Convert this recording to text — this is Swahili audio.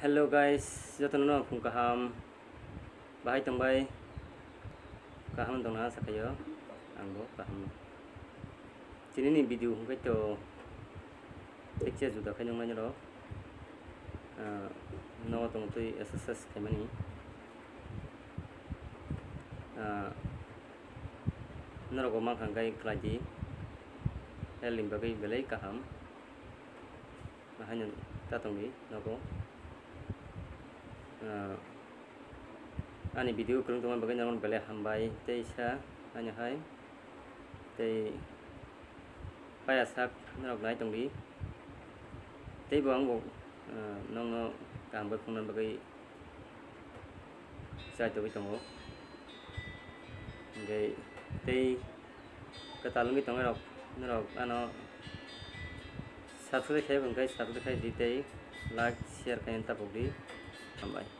Hello guys, jotono no phung kaham bahai tongbai kaham tongna sakayo angbo kaham chini ni video hungkai to tekche juda khainong nai ro no tong tui SSS khaimani norogo mangkhangkai klaji elim bagai belai kaham mahanyan tatongni nogo ani video kurung teman bagai nyaron bele hambai tei sa anya hai tei paya sak narok nai tongdi tei bang bo nong kam ba khungnan bagai sai to bitongo ngai tei katalungi tongai rok narok ano subscribe khai bangkai subscribe di tei like share kain tapok di hambai.